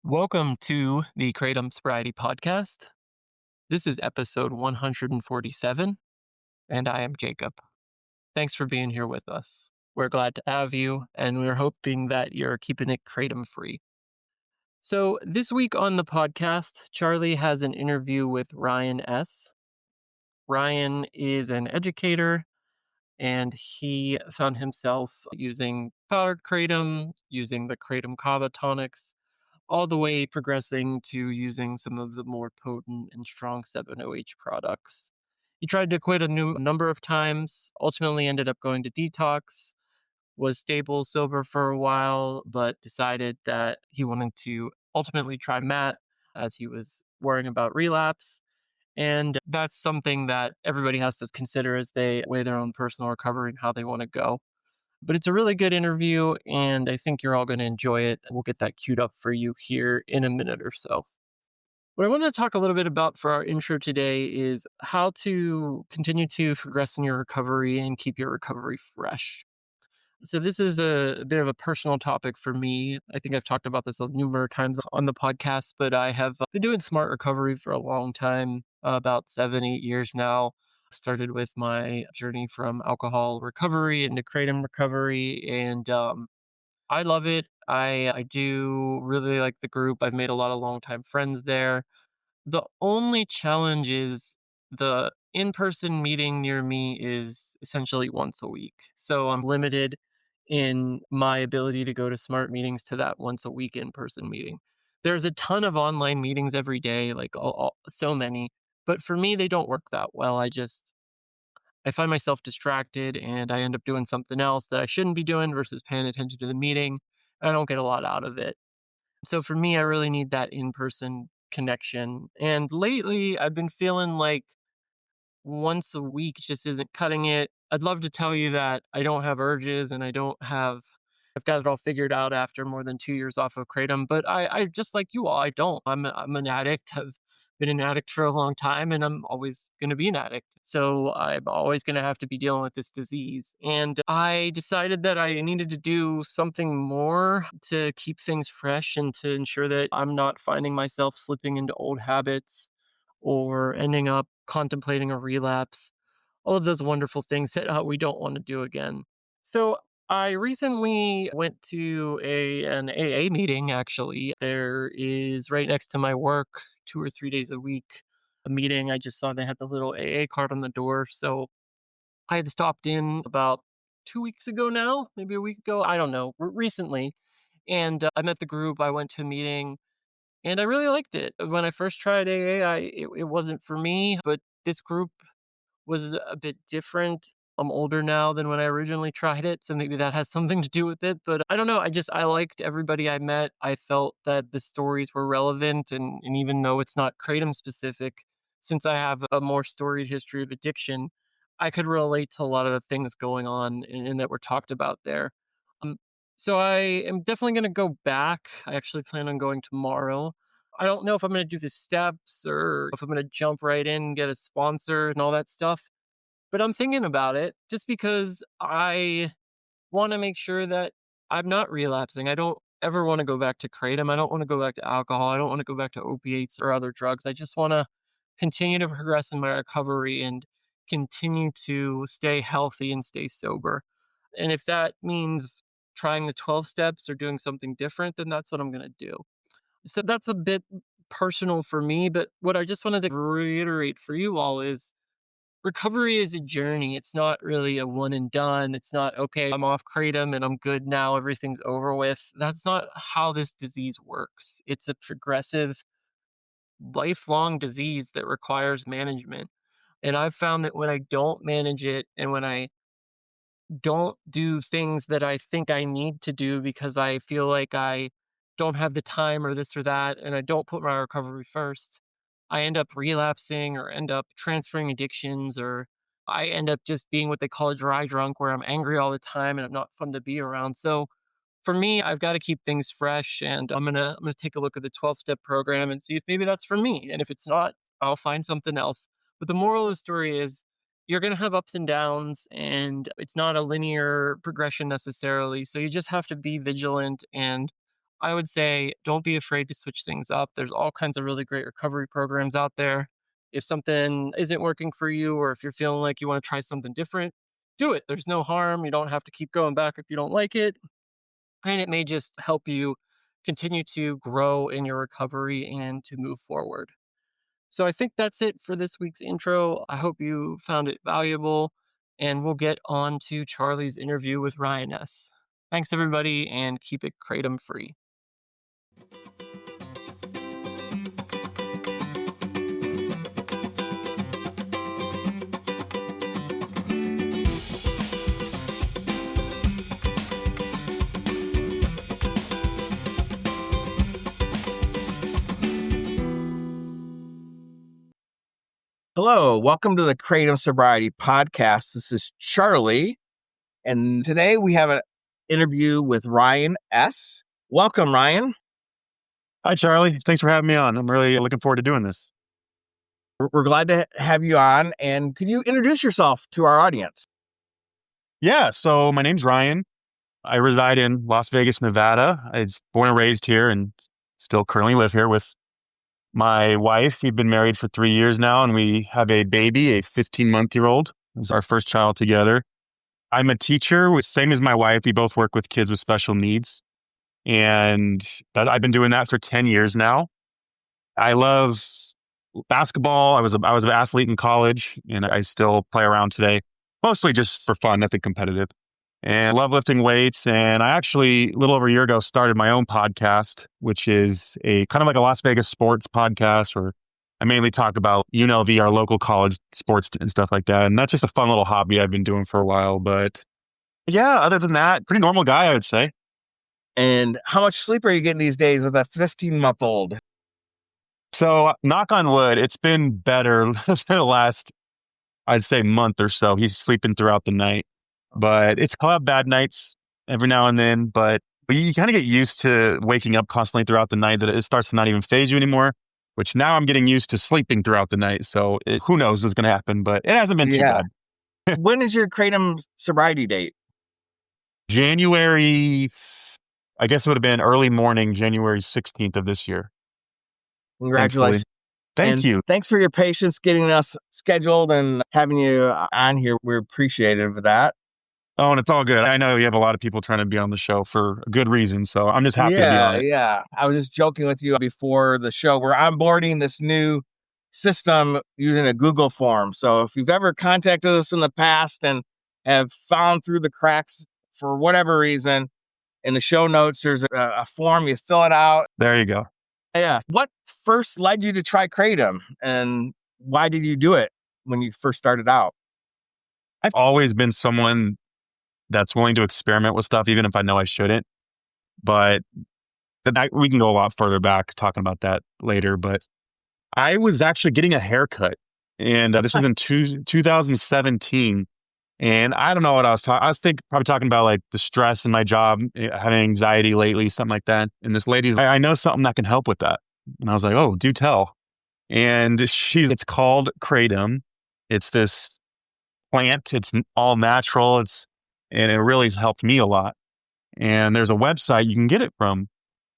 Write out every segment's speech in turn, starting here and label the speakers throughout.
Speaker 1: Welcome to the Kratom Sobriety Podcast. This is episode 147, and I am Jacob. Thanks for being here with us. We're glad to have you, and we're hoping that you're keeping it Kratom free. So, this week on the podcast, Charlie has an interview with Ryan S. Ryan is an educator, and he found himself using powdered Kratom, using the Kratom Kava tonics, all the way progressing to using some of the more potent and strong 7-OH products. He tried to quit a number of times, ultimately ended up going to detox, was stable sober for a while, but decided that he wanted to ultimately try mat as he was worrying about relapse. And that's something that everybody has to consider as they weigh their own personal recovery and how they want to go. But it's a really good interview, and I think you're all going to enjoy it. We'll get that queued up for you here in a minute or so. What I want to talk a little bit about for our intro today is how to continue to progress in your recovery and keep your recovery fresh. So, this is a bit of a personal topic for me. I think I've talked about this a numerous times on the podcast, but I have been doing smart recovery for a long time, about 7, 8 years now. Started with my journey from alcohol recovery into kratom recovery, and I love it. I do really like the group. I've made a lot of longtime friends there. The only challenge is the in-person meeting near me is essentially once a week. So I'm limited in my ability to go to smart meetings to that once a week in-person meeting. There's a ton of online meetings every day, like so many, but for me they don't work that well. I find myself distracted and I end up doing something else that I shouldn't be doing versus paying attention to the meeting. I don't get a lot out of it. So for me, I really need that in-person connection. And lately, I've been feeling like once a week just isn't cutting it. I'd love to tell you that I don't have urges and I've got it all figured out after more than 2 years off of Kratom, but I just like you all, I don't. I'm an addict. I've been an addict for a long time and I'm always going to be an addict. So I'm always going to have to be dealing with this disease. And I decided that I needed to do something more to keep things fresh and to ensure that I'm not finding myself slipping into old habits or ending up contemplating a relapse, all of those wonderful things that we don't want to do again. So I recently went to an AA meeting. Actually, there is right next to my work, 2 or 3 days a week, a meeting. I just saw they had the little AA card on the door, so I had stopped in about 2 weeks ago now, maybe a week ago. I don't know, recently, and I met the group. I went to a meeting and I really liked it. When I first tried AA, it wasn't for me, but this group was a bit different. I'm older now than when I originally tried it, so maybe that has something to do with it. But I don't know. I liked everybody I met. I felt that the stories were relevant, and even though it's not kratom specific, since I have a more storied history of addiction, I could relate to a lot of the things going on and that were talked about there. Um, so I am definitely going to go back. I actually plan on going tomorrow. I don't know if I'm going to do the steps or if I'm going to jump right in and get a sponsor and all that stuff, but I'm thinking about it just because I want to make sure that I'm not relapsing. I don't ever want to go back to kratom. I don't want to go back to alcohol. I don't want to go back to opiates or other drugs. I just want to continue to progress in my recovery and continue to stay healthy and stay sober. And if that means trying the 12 steps or doing something different, then that's what I'm going to do. So that's a bit personal for me, but what I just wanted to reiterate for you all is recovery is a journey. It's not really a one and done. It's not, okay, I'm off kratom and I'm good now, everything's over with. That's not how this disease works. It's a progressive, lifelong disease that requires management. And I've found that when I don't manage it and when I don't do things that I think I need to do because I feel like I don't have the time or this or that, and I don't put my recovery first, I end up relapsing or end up transferring addictions, or I end up just being what they call a dry drunk, where I'm angry all the time and I'm not fun to be around. So for me, I've got to keep things fresh, and I'm gonna take a look at the 12-step program and see if maybe that's for me. And if it's not, I'll find something else. But the moral of the story is you're gonna have ups and downs, and it's not a linear progression necessarily. So you just have to be vigilant and I would say don't be afraid to switch things up. There's all kinds of really great recovery programs out there. If something isn't working for you, or if you're feeling like you want to try something different, do it. There's no harm. You don't have to keep going back if you don't like it. And it may just help you continue to grow in your recovery and to move forward. So I think that's it for this week's intro. I hope you found it valuable, and we'll get on to Charlie's interview with Ryan S. Thanks, everybody, and keep it Kratom free.
Speaker 2: Hello, welcome to the Kratom Sobriety Podcast. This is Charlie, and today we have an interview with Ryan S. Welcome, Ryan.
Speaker 3: Hi, Charlie. Thanks for having me on. I'm really looking forward to doing this.
Speaker 2: We're glad to have you on, and could you introduce yourself to our audience?
Speaker 3: Yeah, so my name's Ryan. I reside in Las Vegas, Nevada. I was born and raised here and still currently live here with my wife. We've been married for 3 years now, and we have a baby, a 15-month-old. It was our first child together. I'm a teacher, same as my wife. We both work with kids with special needs, and I've been doing that for 10 years now. I love basketball. I was an athlete in college, and I still play around today, mostly just for fun, nothing competitive. And I love lifting weights. And I actually, a little over a year ago, started my own podcast, which is a kind of like a Las Vegas sports podcast where I mainly talk about UNLV, our local college sports and stuff like that. And that's just a fun little hobby I've been doing for a while. But yeah, other than that, pretty normal guy, I would say.
Speaker 2: And how much sleep are you getting these days with a 15-month-old?
Speaker 3: So knock on wood, it's been better the last, I'd say, month or so. He's sleeping throughout the night. But I'll have bad nights every now and then, but you kind of get used to waking up constantly throughout the night that it starts to not even phase you anymore, which now I'm getting used to sleeping throughout the night. So who knows what's going to happen, but it hasn't been too bad.
Speaker 2: When is your Kratom sobriety date?
Speaker 3: January, I guess it would have been early morning, January 16th of this year.
Speaker 2: Congratulations.
Speaker 3: Thank you.
Speaker 2: Thanks for your patience getting us scheduled and having you on here. We're appreciative of that.
Speaker 3: Oh, and it's all good. I know you have a lot of people trying to be on the show for a good reason, so I'm just happy to be on it.
Speaker 2: Yeah. I was just joking with you before the show. We're onboarding this new system using a Google form. So if you've ever contacted us in the past and have found through the cracks for whatever reason, in the show notes, there's a form. You fill it out.
Speaker 3: There you go.
Speaker 2: Yeah. What first led you to try Kratom, and why did you do it when you first started out?
Speaker 3: I've always been someone that's willing to experiment with stuff, even if I know I shouldn't. But we can go a lot further back talking about that later. But I was actually getting a haircut, and this was in 2017. And I don't know what I was talking. I was probably talking about like the stress in my job, having anxiety lately, something like that. And this lady's, I know something that can help with that. And I was like, oh, do tell. And it's called Kratom. It's this plant. It's all natural. And it really helped me a lot. And there's a website you can get it from.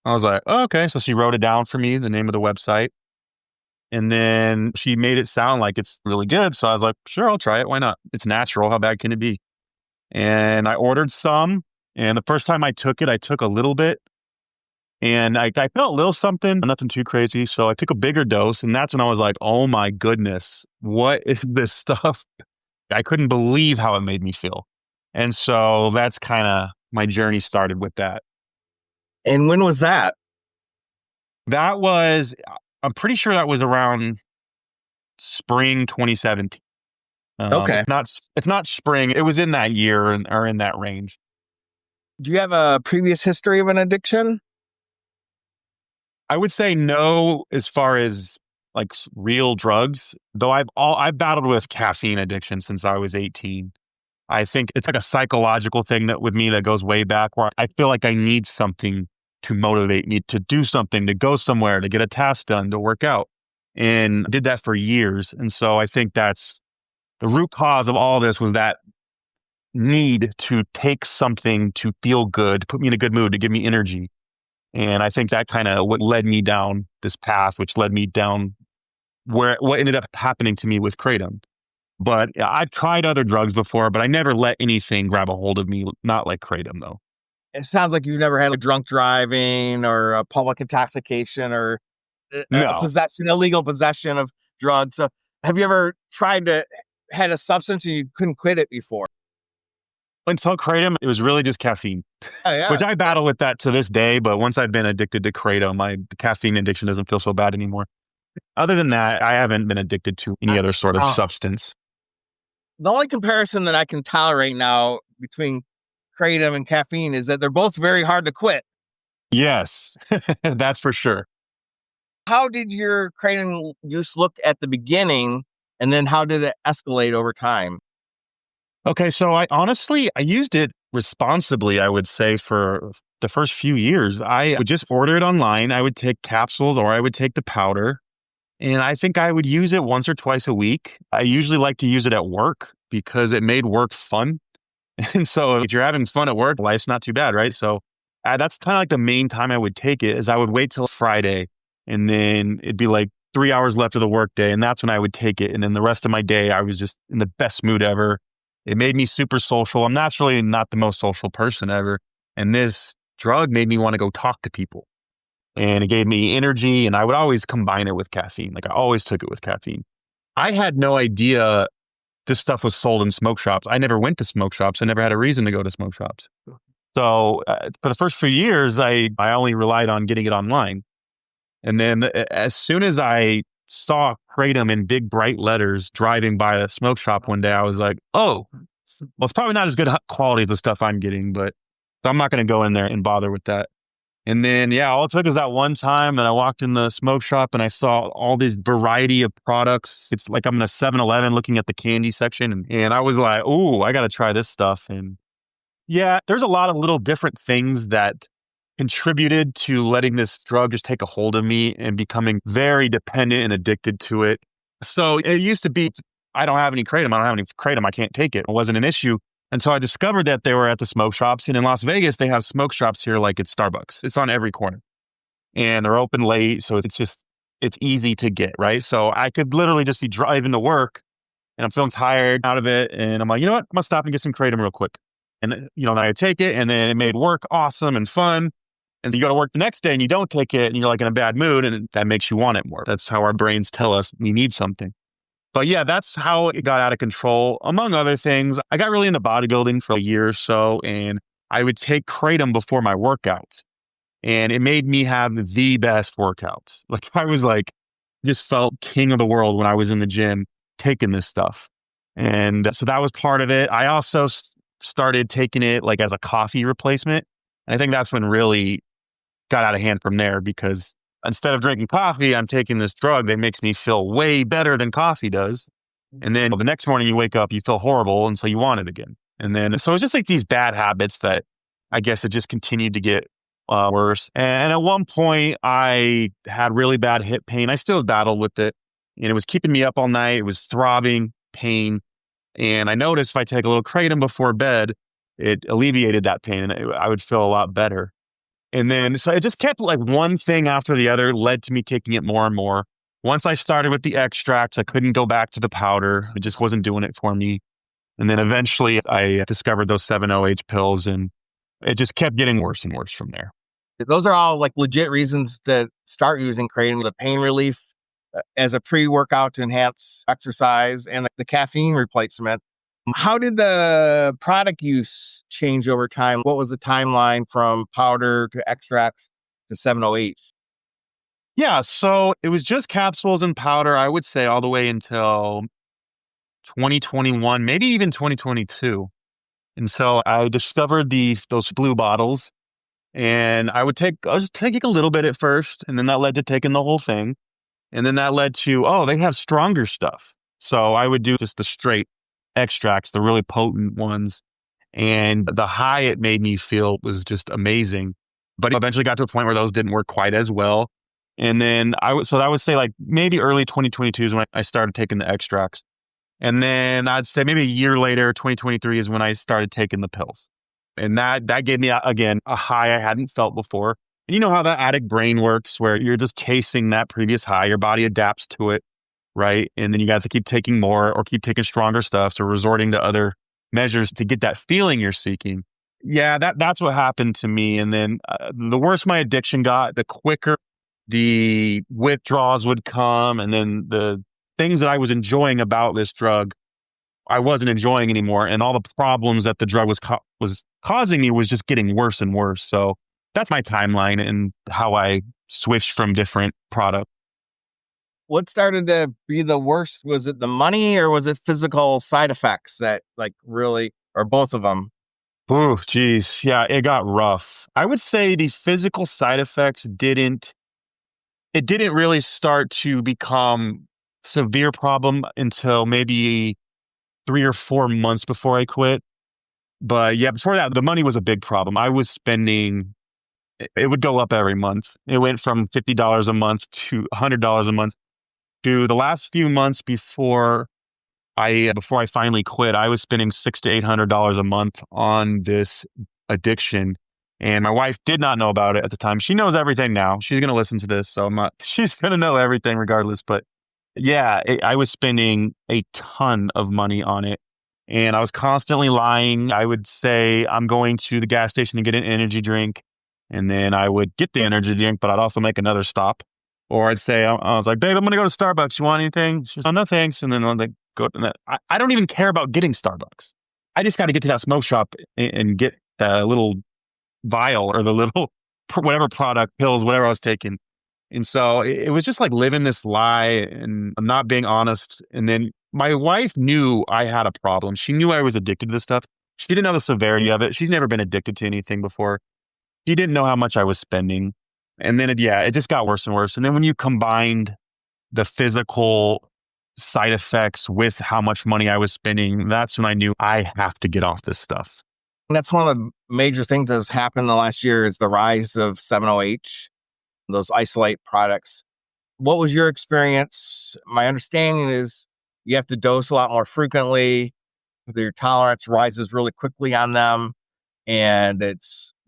Speaker 3: I was like, oh, okay. So she wrote it down for me, the name of the website. And then she made it sound like it's really good. So I was like, sure, I'll try it. Why not? It's natural. How bad can it be? And I ordered some. And the first time I took it, I took a little bit. And I felt a little something, nothing too crazy. So I took a bigger dose. And that's when I was like, oh my goodness, what is this stuff? I couldn't believe how it made me feel. And so that's kind of my journey started with that.
Speaker 2: And when was that?
Speaker 3: I'm pretty sure that was around spring 2017.
Speaker 2: Okay.
Speaker 3: If not spring, it was in that year or in that range.
Speaker 2: Do you have a previous history of an addiction?
Speaker 3: I would say no, as far as like real drugs, though I've battled with caffeine addiction since I was 18. I think it's like a psychological thing that with me that goes way back, where I feel like I need something to motivate me to do something, to go somewhere, to get a task done, to work out. And I did that for years. And so I think that's the root cause of all this, was that need to take something to feel good, to put me in a good mood, to give me energy. And I think that kind of what led me down this path, which led me down what ended up happening to me with Kratom. But I've tried other drugs before, but I never let anything grab a hold of me, not like Kratom though.
Speaker 2: It sounds like you've never had a drunk driving or a public intoxication or a
Speaker 3: No.
Speaker 2: possession, illegal possession of drugs. So have you ever had a substance and you couldn't quit it before?
Speaker 3: Until Kratom, it was really just caffeine,
Speaker 2: Oh, yeah.
Speaker 3: which I battle with that to this day. But once I've been addicted to Kratom, the caffeine addiction doesn't feel so bad anymore. Other than that, I haven't been addicted to any other sort of substance.
Speaker 2: The only comparison that I can tolerate now between Kratom and caffeine is that they're both very hard to quit.
Speaker 3: Yes, that's for sure.
Speaker 2: How did your Kratom use look at the beginning, and then how did it escalate over time?
Speaker 3: Okay, so I used it responsibly, I would say, for the first few years. I would just order it online. I would take capsules or I would take the powder. And I think I would use it once or twice a week. I usually like to use it at work because it made work fun. And so if you're having fun at work, life's not too bad, right? So that's kind of like the main time I would take it is I would wait till Friday and then it'd be like 3 hours left of the workday. And that's when I would take it. And then the rest of my day, I was just in the best mood ever. It made me super social. I'm naturally not the most social person ever. And this drug made me want to go talk to people. And it gave me energy. And I would always combine it with caffeine. Like I always took it with caffeine. I had no idea this stuff was sold in smoke shops. I never went to smoke shops. I never had a reason to go to smoke shops. So for the first few years, I only relied on getting it online. And then as soon as I saw Kratom in big bright letters driving by a smoke shop one day, I was like, oh, well, it's probably not as good quality as the stuff I'm getting, but so I'm not going to go in there and bother with that. And then, yeah, all it took is that one time that I walked in the smoke shop and I saw all this variety of products. It's like I'm in a 7-Eleven looking at the candy section. And I was like, ooh, I got to try this stuff. And yeah, there's a lot of little different things that contributed to letting this drug just take a hold of me and becoming very dependent and addicted to it. So it used to be, I don't have any Kratom. I don't have any Kratom. I can't take it. It wasn't an issue. until I discovered that they were at the smoke shops. And in Las Vegas, they have smoke shops here like it's Starbucks. It's on every corner. And they're open late, so it's easy to get, right? So I could literally just be driving to work and I'm feeling tired out of it. And I'm like, you know what? I'm going to stop and get some Kratom real quick. And, then I take it and then it made work awesome and fun. And you go to work the next day and you don't take it and you're like in a bad mood and that makes you want it more. That's how our brains tell us we need something. But yeah, that's how it got out of control. Among other things, I got really into bodybuilding for a year or so and I would take Kratom before my workouts. And it made me have the best workouts. Like I was like, just felt king of the world when I was in the gym taking this stuff. And so that was part of it. I also started taking it like as a coffee replacement. And I think that's when really got out of hand from there because instead of drinking coffee, I'm taking this drug that makes me feel way better than coffee does. And then the next morning you wake up, you feel horrible. And so you want it again. And then, so it's just like these bad habits that I guess it just continued to get worse. And at one point I had really bad hip pain. I still battled with it and it was keeping me up all night. It was throbbing pain. And I noticed if I take a little Kratom before bed, it alleviated that pain and I would feel a lot better. And then, so it just kept like one thing after the other led to me taking it more and more. Once I started with the extracts, I couldn't go back to the powder. It just wasn't doing it for me. And then eventually I discovered those 7-OH pills and it just kept getting worse and worse from there.
Speaker 2: Those are all like legit reasons to start using Kratom, the pain relief as a pre-workout to enhance exercise and the caffeine replacement. How did the product use change over time? What was the timeline from powder to extracts to 7-OH?
Speaker 3: Yeah, so it was just capsules and powder, I would say all the way until 2021, maybe even 2022. And so I discovered those blue bottles. And I was just taking a little bit at first, and then that led to taking the whole thing. And then that led to, oh, they have stronger stuff. So I would do just the straight extracts, the really potent ones. And the high it made me feel was just amazing. But it eventually got to a point where those didn't work quite as well. And then I would say like maybe early 2022 is when I started taking the extracts. And then I'd say maybe a year later, 2023 is when I started taking the pills. And that gave me, again, a high I hadn't felt before. And you know how that addict brain works, where you're just chasing that previous high, your body adapts to it, right? And then you got to keep taking more or keep taking stronger stuff. So resorting to other measures to get that feeling you're seeking. Yeah, that's what happened to me. And then the worse my addiction got, the quicker the withdrawals would come. And then the things that I was enjoying about this drug, I wasn't enjoying anymore. And all the problems that the drug was causing me was just getting worse and worse. So that's my timeline and how I switched from different products.
Speaker 2: What started to be the worst? Was it the money or was it physical side effects that like really, or both of them?
Speaker 3: Oh, geez. Yeah, it got rough. I would say the physical side effects didn't really start to become severe problem until maybe 3 or 4 months before I quit. But yeah, before that, the money was a big problem. I was spending, it would go up every month. It went from $50 a month to $100 a month to the last few months before I finally quit. I was spending $600 to $800 a month on this addiction. And my wife did not know about it at the time. She knows everything now. She's going to listen to this. So she's going to know everything regardless. But yeah, I was spending a ton of money on it. And I was constantly lying. I would say, I'm going to the gas station to get an energy drink. And then I would get the energy drink, but I'd also make another stop. Or I'd say, I was like, babe, I'm going to go to Starbucks. You want anything? She's like, oh, no, thanks. And then I'm like, go to that. I don't even care about getting Starbucks. I just got to get to that smoke shop and get the little vial or the little whatever product, pills, whatever I was taking. And so it was just like living this lie and not being honest. And then my wife knew I had a problem. She knew I was addicted to this stuff. She didn't know the severity of it. She's never been addicted to anything before. She didn't know how much I was spending. And then it just got worse and worse. And then when you combined the physical side effects with how much money I was spending, that's when I knew I have to get off this stuff.
Speaker 2: That's one of the major things that's happened in the last year is the rise of 7-OH, those isolate products. What was your experience? My understanding is you have to dose a lot more frequently. Your tolerance rises really quickly on them, and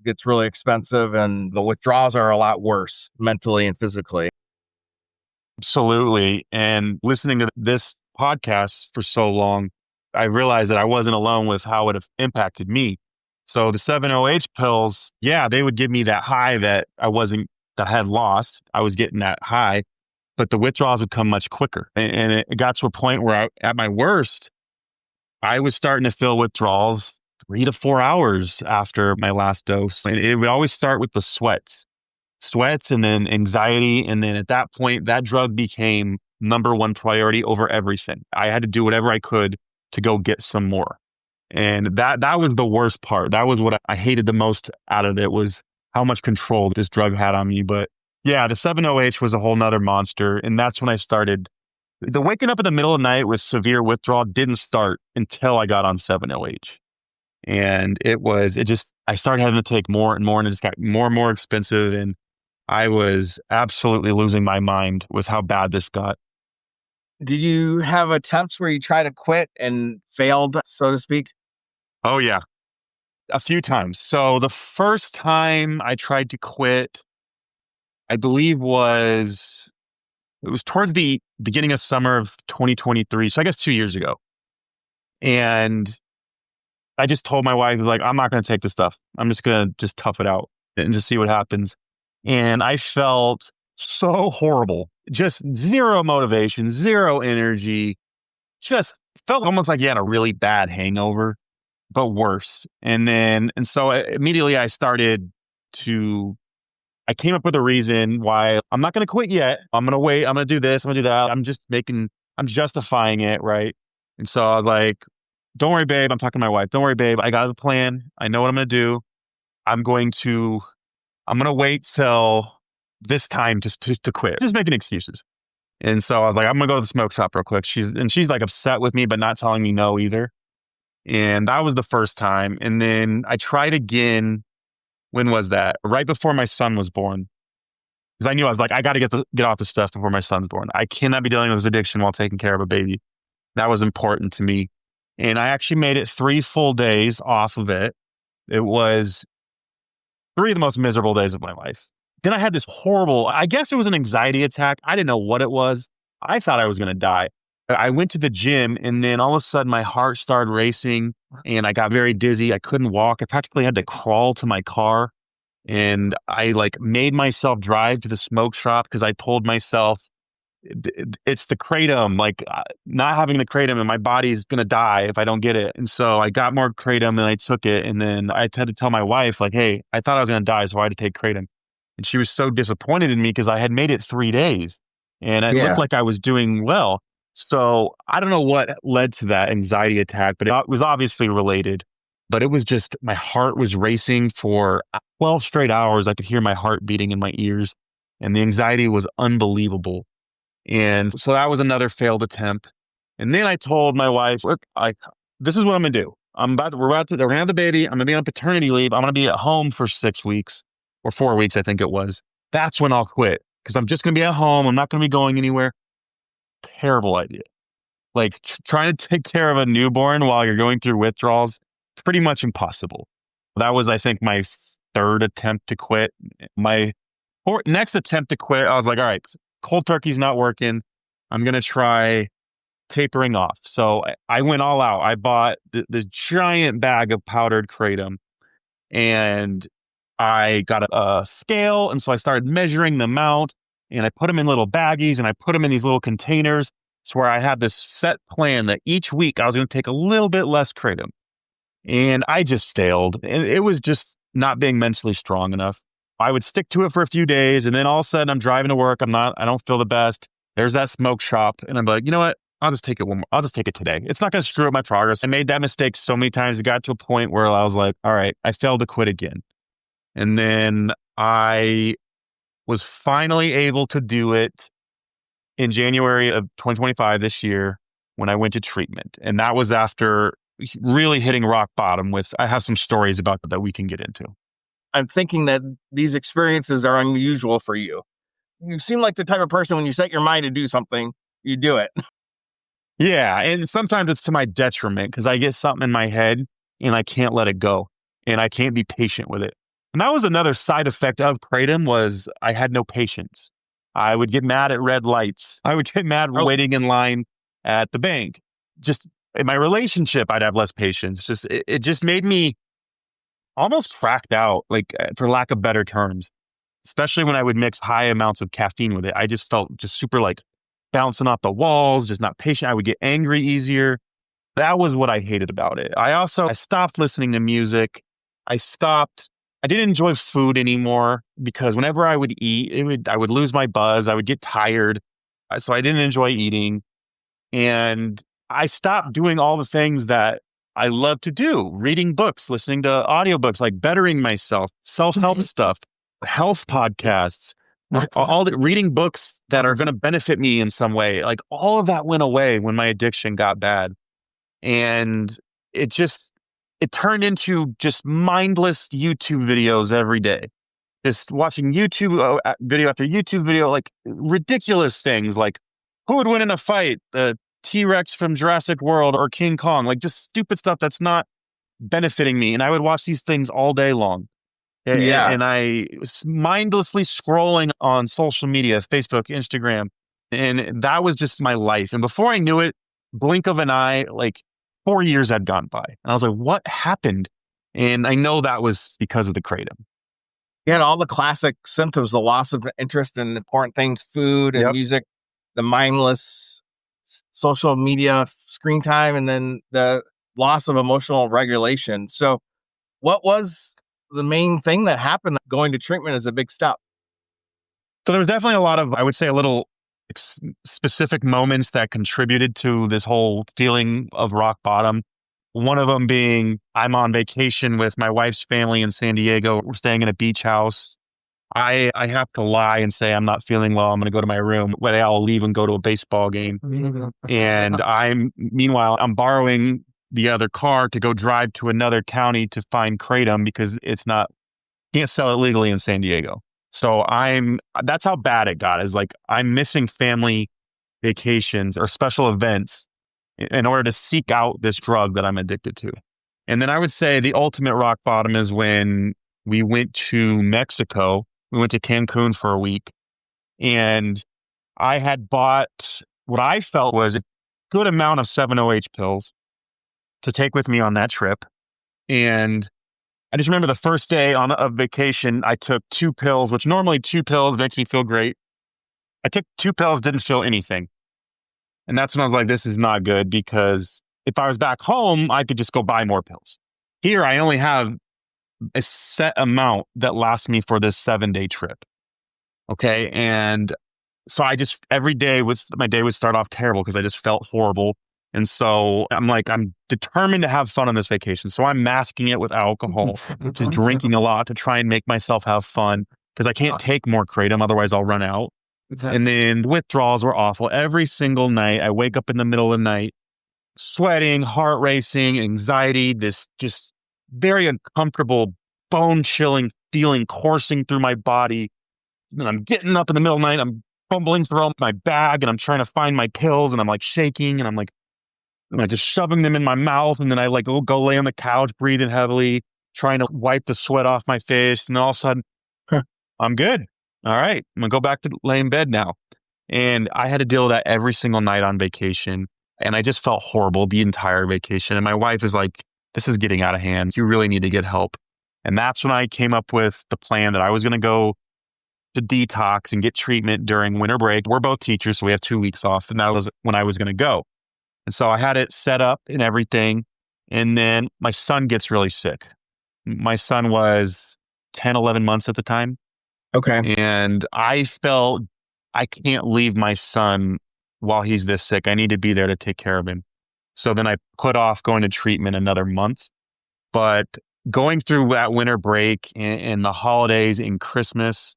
Speaker 2: gets really expensive, and the withdrawals are a lot worse mentally and physically.
Speaker 3: Absolutely. And listening to this podcast for so long, I realized that I wasn't alone with how it impacted me. So the 7-OH pills, yeah, they would give me that high that I had lost. I was getting that high, but the withdrawals would come much quicker. And it got to a point where at my worst, I was starting to feel withdrawals 3 to 4 hours after my last dose. And it would always start with the sweats and then anxiety. And then at that point, that drug became number one priority over everything. I had to do whatever I could to go get some more. And that was the worst part. That was what I hated the most out of it, was how much control this drug had on me. But yeah, the 7-OH was a whole nother monster. And that's when I started. The waking up in the middle of the night with severe withdrawal didn't start until I got on 7-OH. And I started having to take more and more, and it just got more and more expensive. And I was absolutely losing my mind with how bad this got.
Speaker 2: Did you have attempts where you tried to quit and failed, so to speak?
Speaker 3: Oh, yeah. A few times. So the first time I tried to quit, I believe it was towards the beginning of summer of 2023. So I guess 2 years ago. And I just told my wife, like, I'm not going to take this stuff. I'm just going to just tough it out and just see what happens. And I felt so horrible, just zero motivation, zero energy, just felt almost like you had a really bad hangover, but worse. And so immediately I came up with a reason why I'm not going to quit yet. I'm going to wait. I'm going to do this. I'm going to do that. I'm justifying it. Right. And so I was like, don't worry, babe. I'm talking to my wife. Don't worry, babe. I got a plan. I know what I'm going to do. I'm going to wait till this time just to quit. Just making excuses. And so I was like, I'm going to go to the smoke shop real quick. She's like upset with me, but not telling me no either. And that was the first time. And then I tried again. When was that? Right before my son was born. Because I knew I was like, I got to get off this stuff before my son's born. I cannot be dealing with this addiction while taking care of a baby. That was important to me. And I actually made it 3 full days off of it. It was 3 of the most miserable days of my life. Then I had this horrible, I guess it was an anxiety attack. I didn't know what it was. I thought I was going to die. I went to the gym and then all of a sudden my heart started racing and I got very dizzy. I couldn't walk. I practically had to crawl to my car, and I like made myself drive to the smoke shop because I told myself it's the Kratom, like not having the Kratom and my body's going to die if I don't get it. And so I got more Kratom and I took it. And then I had to tell my wife, like, hey, I thought I was going to die, so I had to take Kratom. And she was so disappointed in me because I had made it 3 days and it looked like I was doing well. So I don't know what led to that anxiety attack, but it was obviously related. But it was just, my heart was racing for 12 straight hours. I could hear my heart beating in my ears and the anxiety was unbelievable. And so that was another failed attempt. And then I told my wife, look, this is what I'm going to do. We're going to have the baby. I'm going to be on paternity leave. I'm going to be at home for 6 weeks or 4 weeks, I think it was. That's when I'll quit because I'm just going to be at home. I'm not going to be going anywhere. Terrible idea. Like trying to take care of a newborn while you're going through withdrawals, it's pretty much impossible. That was, I think, my third attempt to quit. My next attempt to quit, I was like, all right, cold turkey's not working. I'm going to try tapering off. So I went all out. I bought this giant bag of powdered Kratom and I got a scale. And so I started measuring them out and I put them in little baggies and I put them in these little containers. So where I had this set plan that each week I was going to take a little bit less Kratom. And I just failed. And it was just not being mentally strong enough. I would stick to it for a few days and then all of a sudden I'm driving to work. I don't feel the best. There's that smoke shop. And I'm like, you know what? I'll just take it I'll just take it today. It's not going to screw up my progress. I made that mistake so many times. It got to a point where I was like, all right, I failed to quit again. And then I was finally able to do it in January of 2025 this year when I went to treatment. And that was after really hitting rock bottom I have some stories about that we can get into.
Speaker 2: I'm thinking that these experiences are unusual for you. You seem like the type of person when you set your mind to do something, you do it.
Speaker 3: Yeah. And sometimes it's to my detriment because I get something in my head and I can't let it go and I can't be patient with it. And that was another side effect of Kratom was I had no patience. I would get mad at red lights. I would get mad waiting in line at the bank. Just in my relationship, I'd have less patience. It just made me almost cracked out, like for lack of better terms, especially when I would mix high amounts of caffeine with it. I just felt just super like bouncing off the walls, just not patient. I would get angry easier. That was what I hated about it. I stopped listening to music. I didn't enjoy food anymore because whenever I would eat, I would lose my buzz. I would get tired. So I didn't enjoy eating. And I stopped doing all the things that I love to do, reading books, listening to audiobooks, like bettering myself, self-help stuff, health podcasts, reading books that are going to benefit me in some way. Like all of that went away when my addiction got bad. And it turned into just mindless YouTube videos every day. Just watching YouTube video after YouTube video, like ridiculous things like who would win in a fight? The T-Rex from Jurassic World or King Kong, like just stupid stuff that's not benefiting me. And I would watch these things all day long.
Speaker 2: Yeah.
Speaker 3: And I was mindlessly scrolling on social media, Facebook, Instagram. And that was just my life. And before I knew it, blink of an eye, like 4 years had gone by. And I was like, what happened? And I know that was because of the Kratom.
Speaker 2: You had all the classic symptoms, the loss of interest in important things, food and music, the mindless social media screen time, and then the loss of emotional regulation. So what was the main thing that happened? Going to treatment is a big step.
Speaker 3: So there was definitely a lot of, I would say, a little specific moments that contributed to this whole feeling of rock bottom. One of them being I'm on vacation with my wife's family in San Diego. We're staying in a beach house. I have to lie and say I'm not feeling well. I'm going to go to my room. But I'll leave and go to a baseball game. And meanwhile, I'm borrowing the other car to go drive to another county to find Kratom because can't sell it legally in San Diego. So that's how bad it got, is like I'm missing family vacations or special events in order to seek out this drug that I'm addicted to. And then I would say the ultimate rock bottom is when we went to Mexico We went to Cancun for a week, and I had bought what I felt was a good amount of 7-OH pills to take with me on that trip. And I just remember the first day on a vacation, I took 2 pills, which normally 2 pills makes me feel great. I took 2 pills, didn't feel anything. And that's when I was like, this is not good, because if I was back home, I could just go buy more pills. Here, I only have a set amount that lasts me for this 7-day trip. Okay. And so every day my day would start off terrible because I just felt horrible. And so I'm like, I'm determined to have fun on this vacation. So I'm masking it with alcohol, just drinking a lot to try and make myself have fun, because I can't take more kratom. Otherwise I'll run out. And then withdrawals were awful. Every single night I wake up in the middle of the night, sweating, heart racing, anxiety, this just very uncomfortable, bone chilling feeling coursing through my body. And I'm getting up in the middle of the night, I'm fumbling through my bag, and I'm trying to find my pills, and I'm like shaking, and I'm like, just shoving them in my mouth. And then I like go lay on the couch, breathing heavily, trying to wipe the sweat off my face. And then all of a sudden, I'm good. All right, I'm gonna go back to lay in bed now. And I had to deal with that every single night on vacation. And I just felt horrible the entire vacation. And my wife is like, this is getting out of hand. You really need to get help. And that's when I came up with the plan that I was going to go to detox and get treatment during winter break. We're both teachers, so we have 2 weeks off. And that was when I was going to go. And so I had it set up and everything. And then my son gets really sick. My son was 10, 11 months at the time.
Speaker 2: Okay.
Speaker 3: And I felt I can't leave my son while he's this sick. I need to be there to take care of him. So then I put off going to treatment another month. But going through that winter break and the holidays and Christmas,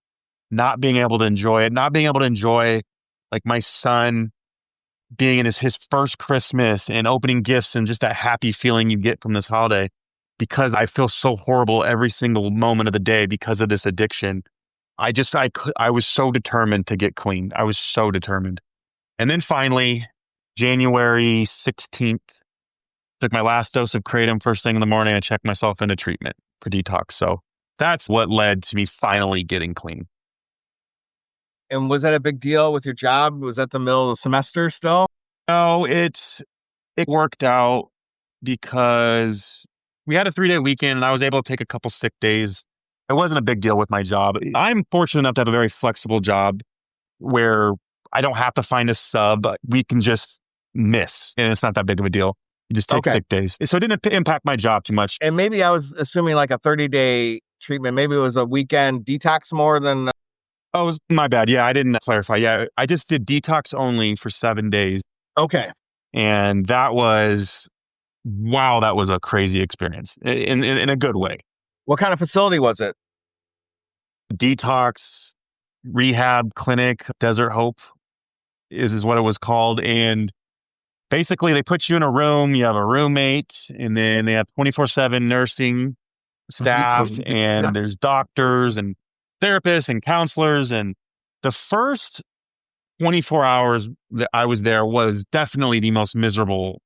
Speaker 3: not being able to enjoy it, not being able to enjoy like my son being in his first Christmas and opening gifts and just that happy feeling you get from this holiday, because I feel so horrible every single moment of the day because of this addiction. I was so determined to get clean. I was so determined. And then finally, January 16th, took my last dose of Kratom first thing in the morning. I checked myself into treatment for detox. So that's what led to me finally getting clean.
Speaker 2: And was that a big deal with your job? Was that the middle of the semester still?
Speaker 3: No, it worked out because we had a 3-day weekend and I was able to take a couple sick days. It wasn't a big deal with my job. I'm fortunate enough to have a very flexible job where I don't have to find a sub. We can just miss, and it's not that big of a deal. You just take sick days. So it didn't impact my job too much.
Speaker 2: And maybe I was assuming like a 30-day treatment. Maybe it was a weekend detox more than...
Speaker 3: Oh, it was my bad. Yeah, I didn't clarify. Yeah, I just did detox only for 7 days.
Speaker 2: Okay.
Speaker 3: And that was a crazy experience in a good way.
Speaker 2: What kind of facility was it?
Speaker 3: Detox rehab clinic, Desert Hope is what it was called. And basically they put you in a room, you have a roommate, and then they have 24/7 nursing staff, and there's doctors and therapists and counselors. And the first 24 hours that I was there was definitely the most miserable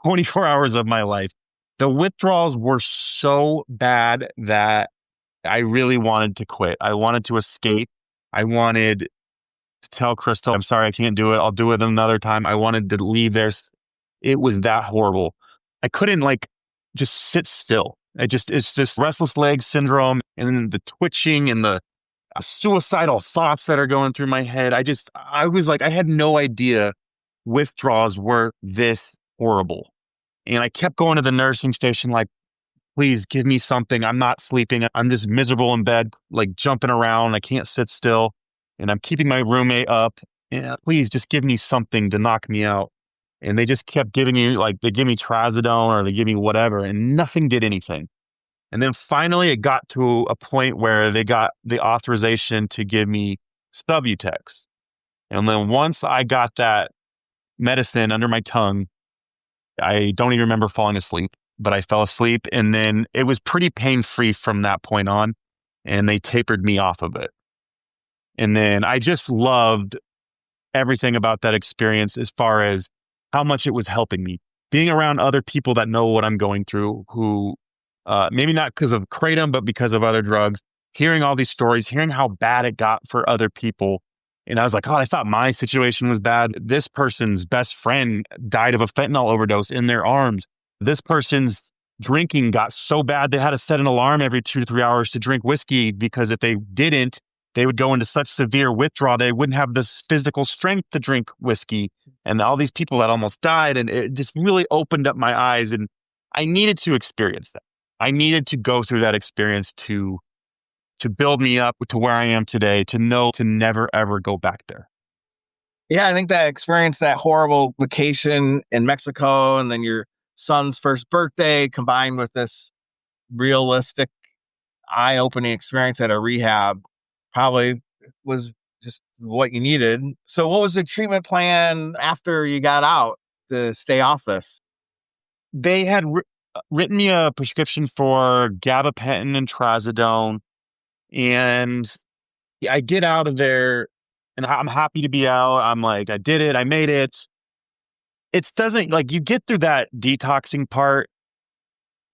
Speaker 3: 24 hours of my life. The withdrawals were so bad that I really wanted to quit. I wanted to escape. I wanted to tell Crystal, I'm sorry, I can't do it. I'll do it another time. I wanted to leave there. It was that horrible. I couldn't just sit still. It's this restless leg syndrome, and then the twitching and the suicidal thoughts that are going through my head. I was like, I had no idea withdrawals were this horrible. And I kept going to the nursing station like, please give me something. I'm not sleeping. I'm just miserable in bed, like jumping around. I can't sit still. And I'm keeping my roommate up. And please just give me something to knock me out. And they just kept giving me, they give me trazodone or they give me whatever, and nothing did anything. And then finally it got to a point where they got the authorization to give me Subutex. And then once I got that medicine under my tongue, I don't even remember falling asleep, but I fell asleep. And then it was pretty pain-free from that point on, and they tapered me off of it. And then I just loved everything about that experience as far as how much it was helping me. Being around other people that know what I'm going through, who maybe not because of Kratom, but because of other drugs, hearing all these stories, hearing how bad it got for other people. And I was like, oh, I thought my situation was bad. This person's best friend died of a fentanyl overdose in their arms. This person's drinking got so bad they had to set an alarm every 2 to 3 hours to drink whiskey, because if they didn't, they would go into such severe withdrawal, they wouldn't have this physical strength to drink whiskey. And all these people that almost died. And it just really opened up my eyes. And I needed to experience that. I needed to go through that experience to build me up to where I am today, to know to never, ever go back there.
Speaker 2: Yeah, I think that experience, that horrible vacation in Mexico, and then your son's first birthday combined with this realistic, eye-opening experience at a rehab probably was just what you needed. So what was the treatment plan after you got out to stay off this?
Speaker 3: They had written me a prescription for gabapentin and trazodone. And I get out of there and I'm happy to be out. I'm like, I did it. I made it. It doesn't, like, you get through that detoxing part.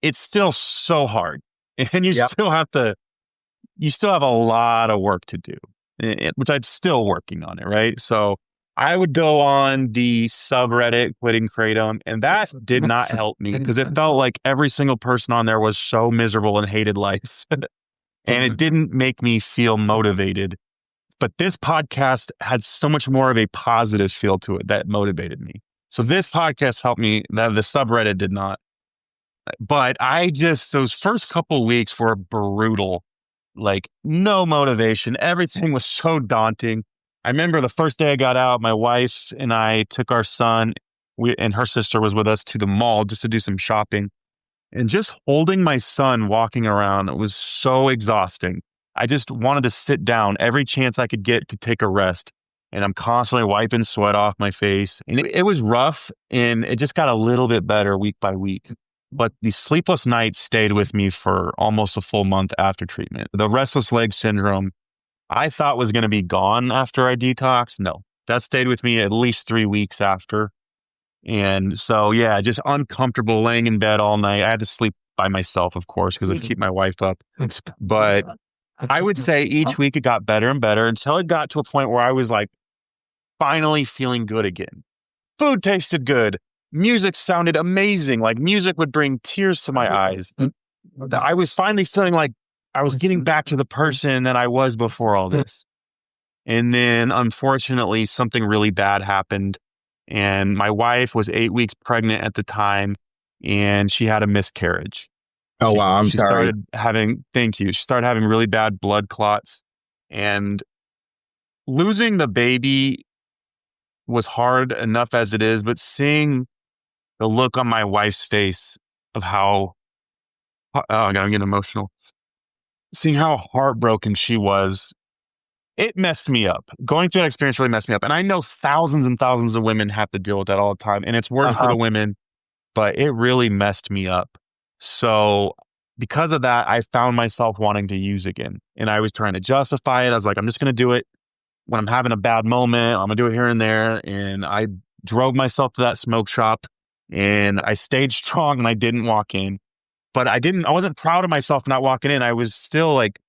Speaker 3: It's still so hard. And you
Speaker 2: Yep.
Speaker 3: still have a lot of work to do, which I'm still working on it. Right. So I would go on the subreddit quitting Kratom, and that did not help me, because it felt like every single person on there was so miserable and hated life. And it didn't make me feel motivated. But this podcast had so much more of a positive feel to it that motivated me. So this podcast helped me. The subreddit did not. But those first couple of weeks were brutal. Like, no motivation. Everything was so daunting. I remember the first day I got out, my wife and I took our son, and her sister was with us, to the mall just to do some shopping. And just holding my son walking around, it was so exhausting. I just wanted to sit down every chance I could get to take a rest. And I'm constantly wiping sweat off my face. And it was rough, and it just got a little bit better week by week. But the sleepless nights stayed with me for almost a full month after treatment. The restless leg syndrome, I thought was going to be gone after I detoxed. No, that stayed with me at least 3 weeks after. And so, yeah, just uncomfortable laying in bed all night. I had to sleep by myself, of course, because I'd keep my wife up. But I would say each week it got better and better until it got to a point where I was like finally feeling good again. Food tasted good. Music sounded amazing. Like, music would bring tears to my eyes. I was finally feeling like I was getting back to the person that I was before all this. And then, unfortunately, something really bad happened. And my wife was 8 weeks pregnant at the time, and she had a miscarriage.
Speaker 2: Oh, wow. I'm sorry.
Speaker 3: Thank you. She started having really bad blood clots, and losing the baby was hard enough as it is, but seeing the look on my wife's face of how, I'm getting emotional, seeing how heartbroken she was, it messed me up. Going through that experience really messed me up. And I know thousands and thousands of women have to deal with that all the time. And it's worse for the women, but it really messed me up. So because of that, I found myself wanting to use again. And I was trying to justify it. I was like, I'm just going to do it when I'm having a bad moment. I'm going to do it here and there. And I drove myself to that smoke shop, and I stayed strong, and I didn't walk in. But I wasn't proud of myself not walking in. I was still like,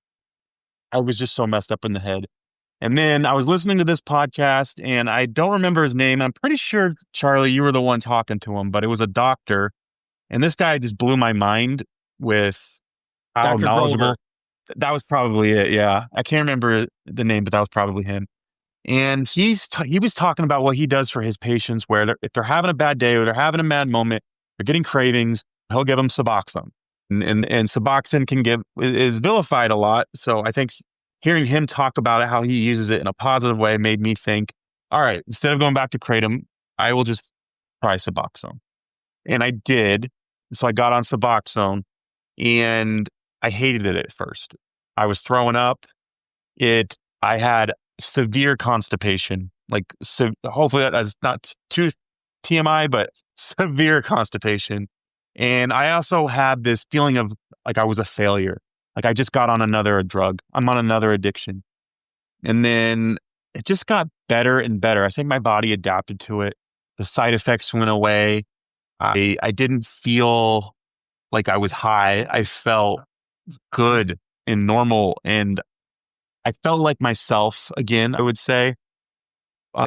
Speaker 3: I was just so messed up in the head. And then I was listening to this podcast, and I don't remember his name. I'm pretty sure, Charlie, you were the one talking to him, but it was a doctor. And this guy just blew my mind with how
Speaker 2: Dr.
Speaker 3: knowledgeable.
Speaker 2: Grover.
Speaker 3: That was probably it. Yeah. I can't remember the name, but that was probably him. And he was talking about what he does for his patients, where if they're having a bad day or they're having a mad moment, they're getting cravings, he'll give them Suboxone. And Suboxone is vilified a lot. So I think hearing him talk about it, how he uses it in a positive way, made me think, all right, instead of going back to Kratom, I will just try Suboxone. And I did. So I got on Suboxone, and I hated it at first. I was throwing up. I had severe constipation. Like, hopefully that's not too TMI, but severe constipation. And I also had this feeling of like I was a failure. Like, I just got on another drug. I'm on another addiction. And then it just got better and better. I think my body adapted to it. The side effects went away. I didn't feel like I was high. I felt good. and normal. And I felt like myself again, I would say,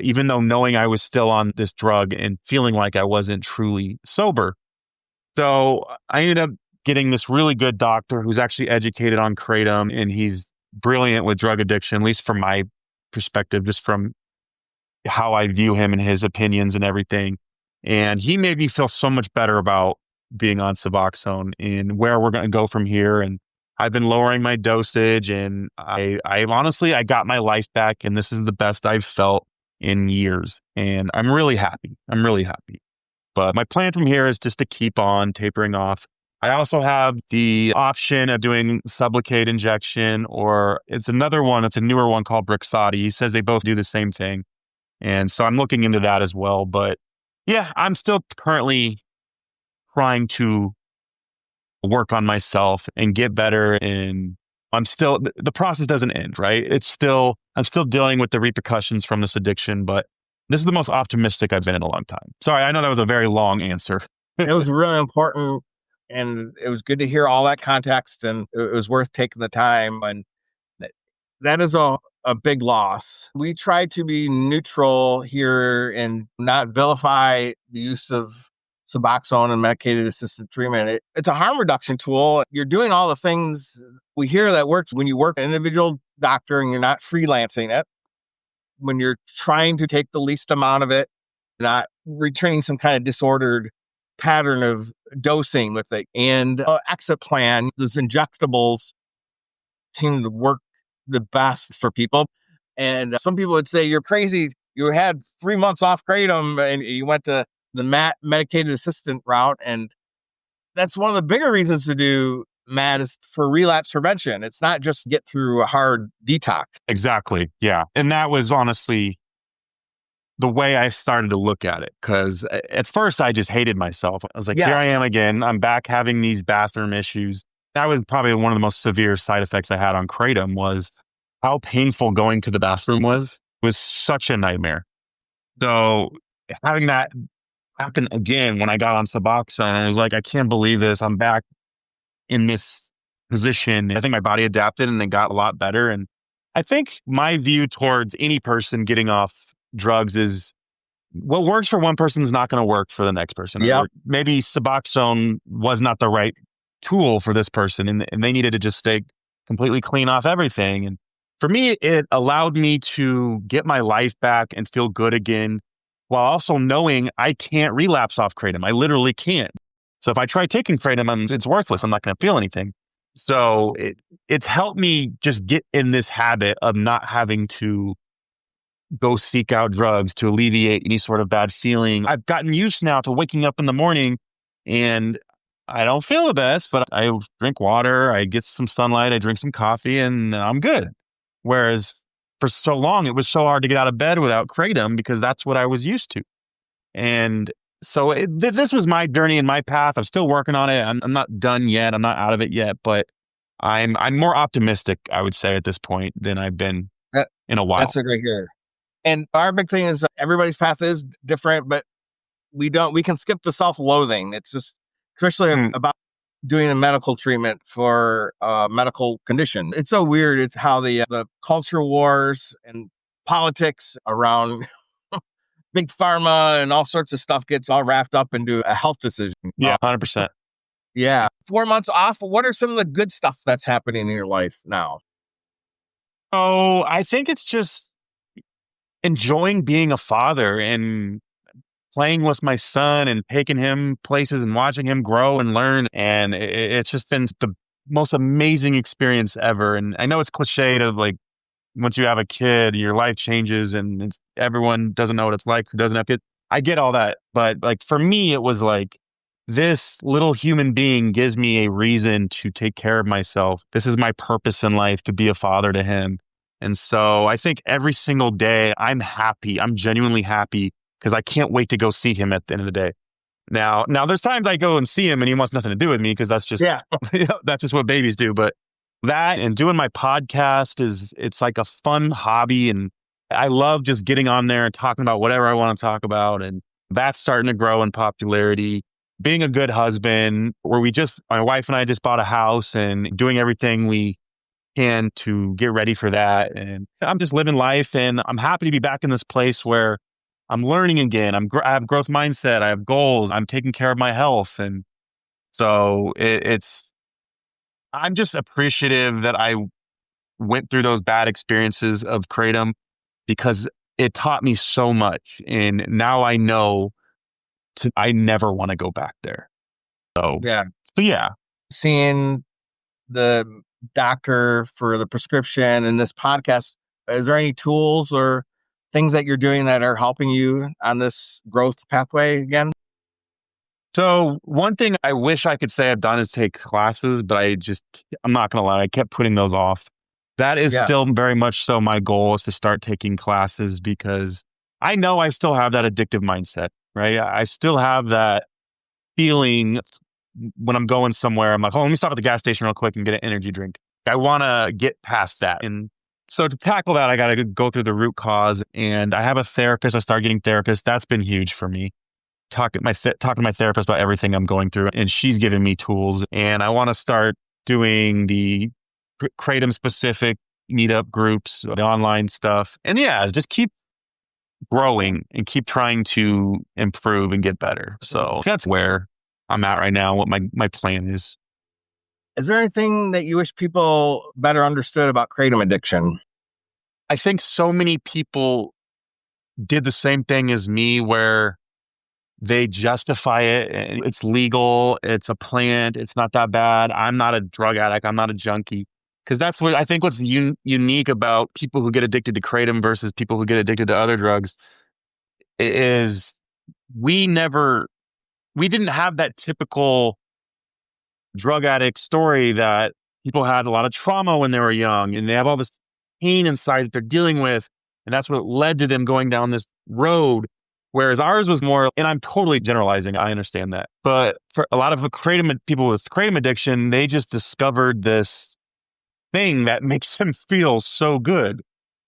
Speaker 3: even though knowing I was still on this drug and feeling like I wasn't truly sober. So I ended up getting this really good doctor who's actually educated on Kratom, and he's brilliant with drug addiction, at least from my perspective, just from how I view him and his opinions and everything. And he made me feel so much better about being on Suboxone and where we're going to go from here. And I've been lowering my dosage, and I honestly, I got my life back, and this is the best I've felt in years. And I'm really happy. I'm really happy. But my plan from here is just to keep on tapering off. I also have the option of doing Sublocade injection, or it's another one. It's a newer one called Brixadi. He says they both do the same thing. And so I'm looking into that as well. But yeah, I'm still currently trying to work on myself and get better. And the process doesn't end, right? I'm still dealing with the repercussions from this addiction, but this is the most optimistic I've been in a long time. Sorry, I know that was a very long answer.
Speaker 2: It was really important, and it was good to hear all that context, and it was worth taking the time. And that is a big loss. We try to be neutral here and not vilify the use of Suboxone and medicated assisted treatment. It's a harm reduction tool. You're doing all the things we hear that works when you work an individual doctor and you're not freelancing it, when you're trying to take the least amount of it, not returning some kind of disordered pattern of dosing with it. And exit plan, those injectables seem to work the best for people. And some people would say, you're crazy. You had 3 months off Kratom and you went to the medicated assistant route. And that's one of the bigger reasons to do MAD is for relapse prevention. It's not just get through a hard detox.
Speaker 3: Exactly. Yeah. And that was honestly the way I started to look at it. Because at first I just hated myself. I was like,
Speaker 2: Yes.
Speaker 3: Here I am again. I'm back having these bathroom issues. That was probably one of the most severe side effects I had on Kratom, was how painful going to the bathroom was. It was such a nightmare. So having that happen again when I got on Suboxone, I was like, I can't believe this. I'm back in this position. I think my body adapted and it got a lot better. And I think my view towards any person getting off drugs is what works for one person is not going to work for the next person.
Speaker 2: Yep.
Speaker 3: Or maybe Suboxone was not the right tool for this person, and they needed to just stay completely clean off everything. And for me, it allowed me to get my life back and feel good again, while also knowing I can't relapse off Kratom. I literally can't. So if I try taking Kratom, it's worthless. I'm not going to feel anything. So it's helped me just get in this habit of not having to go seek out drugs to alleviate any sort of bad feeling. I've gotten used now to waking up in the morning and I don't feel the best, but I drink water, I get some sunlight, I drink some coffee, and I'm good. Whereas for so long, it was so hard to get out of bed without Kratom because that's what I was used to. And so this was my journey and my path. I'm still working on it. I'm not done yet. I'm not out of it yet, but I'm more optimistic, I would say, at this point than I've been in a while.
Speaker 2: That's a great here. And our big thing is everybody's path is different, but we can skip the self-loathing. It's just, especially about doing a medical treatment for a medical condition. It's so weird. It's how the culture wars and politics around big pharma and all sorts of stuff gets all wrapped up into a health decision.
Speaker 3: Yeah, 100%.
Speaker 2: Yeah. 4 months off. What are some of the good stuff that's happening in your life now?
Speaker 3: Oh, I think it's just enjoying being a father and playing with my son and taking him places and watching him grow and learn. And it's just been the most amazing experience ever. And I know it's cliche to like, once you have a kid, your life changes and everyone doesn't know what it's like who doesn't have kids. I get all that. But like for me, it was like, this little human being gives me a reason to take care of myself. This is my purpose in life, to be a father to him. And so I think every single day I'm happy. I'm genuinely happy because I can't wait to go see him at the end of the day. Now there's times I go and see him and he wants nothing to do with me because that's just, that's just what babies do. But that and doing my podcast it's like a fun hobby. And I love just getting on there and talking about whatever I want to talk about. And that's starting to grow in popularity. Being a good husband, where my wife and I just bought a house and doing everything we can to get ready for that. And I'm just living life, and I'm happy to be back in this place where I'm learning again. I have growth mindset. I have goals. I'm taking care of my health. And so I'm just appreciative that I went through those bad experiences of Kratom because it taught me so much. And now I know I never want to go back there. So,
Speaker 2: Yeah.
Speaker 3: so yeah.
Speaker 2: Seeing the doctor for the prescription and this podcast, is there any tools or things that you're doing that are helping you on this growth pathway again?
Speaker 3: So one thing I wish I could say I've done is take classes, but I'm not going to lie, I kept putting those off. That is
Speaker 2: Yeah.
Speaker 3: still very much so my goal is to start taking classes because I know I still have that addictive mindset, right? I still have that feeling when I'm going somewhere. I'm like, oh, let me stop at the gas station real quick and get an energy drink. I want to get past that. And so to tackle that, I got to go through the root cause. And I have a therapist. I started getting therapists. That's been huge for me. Talking to my therapist about everything I'm going through, and she's giving me tools. And I want to start doing the Kratom specific meetup groups, the online stuff, and yeah, just keep growing and keep trying to improve and get better. So that's where I'm at right now. What my plan is.
Speaker 2: Is there anything that you wish people better understood about Kratom addiction?
Speaker 3: I think so many people did the same thing as me, where they justify it. It's legal. It's a plant. It's not that bad. I'm not a drug addict. I'm not a junkie. Because that's what I think what's unique about people who get addicted to Kratom versus people who get addicted to other drugs is we didn't have that typical drug addict story that people had a lot of trauma when they were young and they have all this pain inside that they're dealing with. And that's what led to them going down this road. Whereas ours was more, and I'm totally generalizing, I understand that. But for a lot of people with Kratom addiction, they just discovered this thing that makes them feel so good.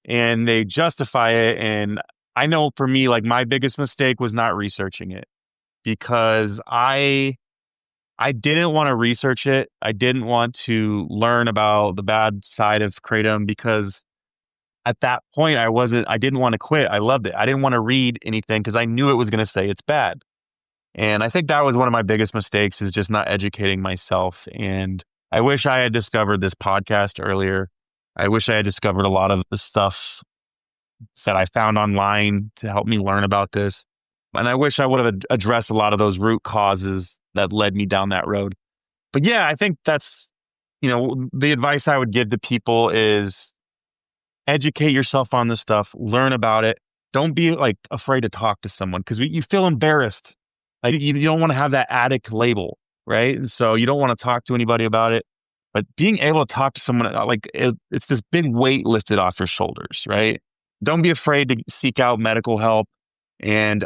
Speaker 3: And they justify it. And I know for me, like my biggest mistake was not researching it because I didn't want to research it. I didn't want to learn about the bad side of Kratom because at that point, I didn't want to quit. I loved it. I didn't want to read anything because I knew it was going to say it's bad. And I think that was one of my biggest mistakes is just not educating myself. And I wish I had discovered this podcast earlier. I wish I had discovered a lot of the stuff that I found online to help me learn about this. And I wish I would have addressed a lot of those root causes that led me down that road. But yeah, I think that's, the advice I would give to people is educate yourself on this stuff, learn about it. Don't be afraid to talk to someone because you feel embarrassed. Like you don't want to have that addict label, right? And so you don't want to talk to anybody about it. But being able to talk to someone, it's this big weight lifted off your shoulders, right? Don't be afraid to seek out medical help. And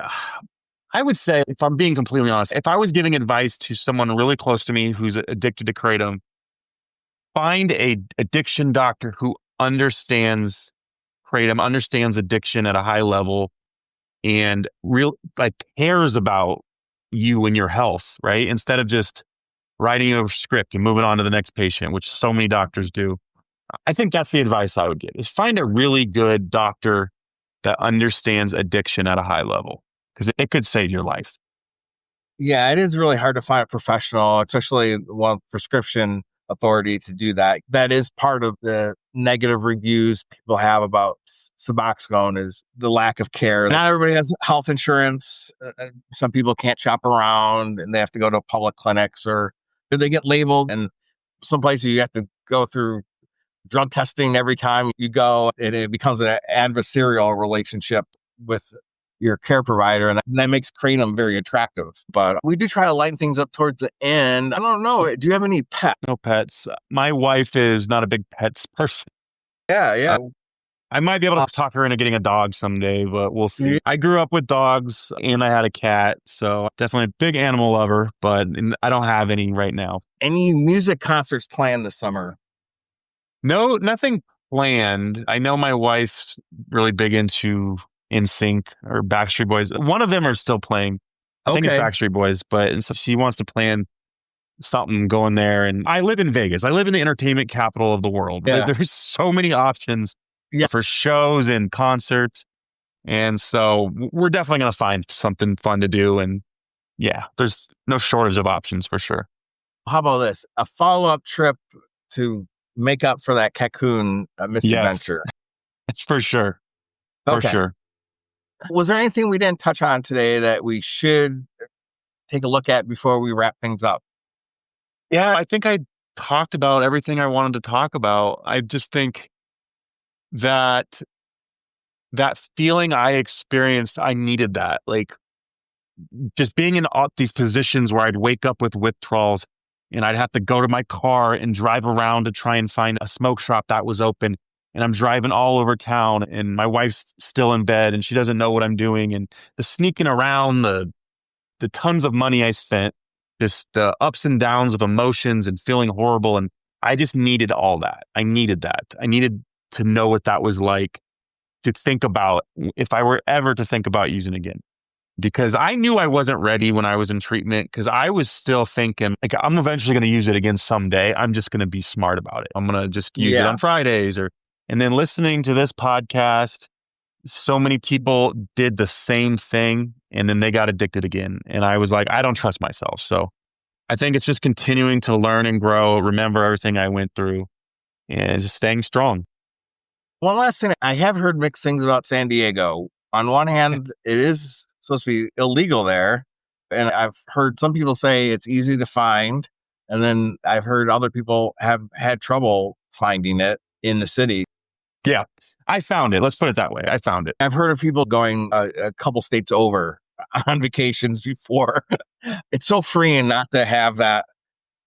Speaker 3: I would say, if I'm being completely honest, if I was giving advice to someone really close to me who's addicted to Kratom, find a addiction doctor who understands Kratom, understands addiction at a high level, and cares about you and your health, right? Instead of just writing a script and moving on to the next patient, which so many doctors do. I think that's the advice I would give is find a really good doctor that understands addiction at a high level because it could save your life.
Speaker 2: Yeah, it is really hard to find a professional, especially one prescription authority to do that. That is part of the negative reviews people have about Suboxone is the lack of care. Not everybody has health insurance. Some people can't shop around and they have to go to public clinics or they get labeled. And some places you have to go through drug testing every time you go, and it becomes an adversarial relationship with your care provider, and that makes Kratom very attractive. But we do try to lighten things up towards the end. I don't know. Do you have any pets?
Speaker 3: No pets. My wife is not a big pets person.
Speaker 2: Yeah.
Speaker 3: I might be able to talk her into getting a dog someday, but we'll see. I grew up with dogs and I had a cat, so definitely a big animal lover, but I don't have any right now.
Speaker 2: Any music concerts planned this summer?
Speaker 3: No, nothing planned. I know my wife's really big into NSYNC or Backstreet Boys. One of them are still playing. I think it's Backstreet Boys, but and so she wants to plan something going there. And I live in Vegas. I live in the entertainment capital of the world.
Speaker 2: Yeah.
Speaker 3: There's so many options
Speaker 2: Yeah.
Speaker 3: for shows and concerts. And so we're definitely going to find something fun to do. And yeah, there's no shortage of options for sure.
Speaker 2: How about this? A follow-up trip to make up for that Cancun misadventure.
Speaker 3: It's for sure. For
Speaker 2: Okay.
Speaker 3: sure.
Speaker 2: Was there anything we didn't touch on today that we should take a look at before we wrap things up?
Speaker 3: Yeah, I think I talked about everything I wanted to talk about. I just think that feeling I experienced, I needed that. Like just being in all these positions where I'd wake up with withdrawals and I'd have to go to my car and drive around to try and find a smoke shop that was open. And I'm driving all over town and my wife's still in bed and she doesn't know what I'm doing. And the sneaking around, the tons of money I spent, just the ups and downs of emotions and feeling horrible. And I just needed all that. I needed that. I needed to know what that was like, to think about if I were ever to think about using again. Because I knew I wasn't ready when I was in treatment, because I was still thinking, like, I'm eventually going to use it again someday. I'm just going to be smart about it. I'm going to just use it on Fridays. And then listening to this podcast, so many people did the same thing and then they got addicted again. And I was like, I don't trust myself. So I think it's just continuing to learn and grow, remember everything I went through, and just staying strong.
Speaker 2: One last thing, I have heard mixed things about San Diego. On one hand, it is supposed to be illegal there. And I've heard some people say it's easy to find. And then I've heard other people have had trouble finding it in the city.
Speaker 3: Yeah, I found it. Let's put it that way. I found it.
Speaker 2: I've heard of people going a couple states over on vacations before. It's so freeing not to have that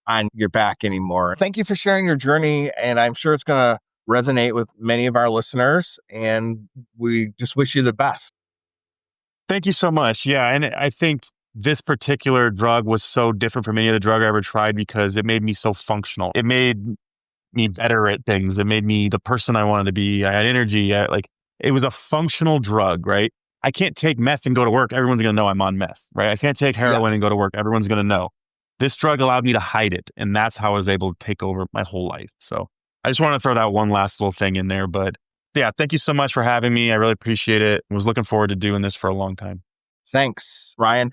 Speaker 2: on your back anymore. Thank you for sharing your journey. And I'm sure it's going to resonate with many of our listeners. And we just wish you the best.
Speaker 3: Thank you so much. Yeah. And I think this particular drug was so different from any other drug I ever tried because it made me so functional. It made me better at things. It made me the person I wanted to be. I had energy. It was a functional drug, right? I can't take meth and go to work. Everyone's going to know I'm on meth, right? I can't take heroin and go to work. Everyone's going to know. This drug allowed me to hide it. And that's how I was able to take over my whole life. So I just want to throw that one last little thing in there. But yeah, thank you so much for having me. I really appreciate it. I was looking forward to doing this for a long time.
Speaker 2: Thanks, Ryan.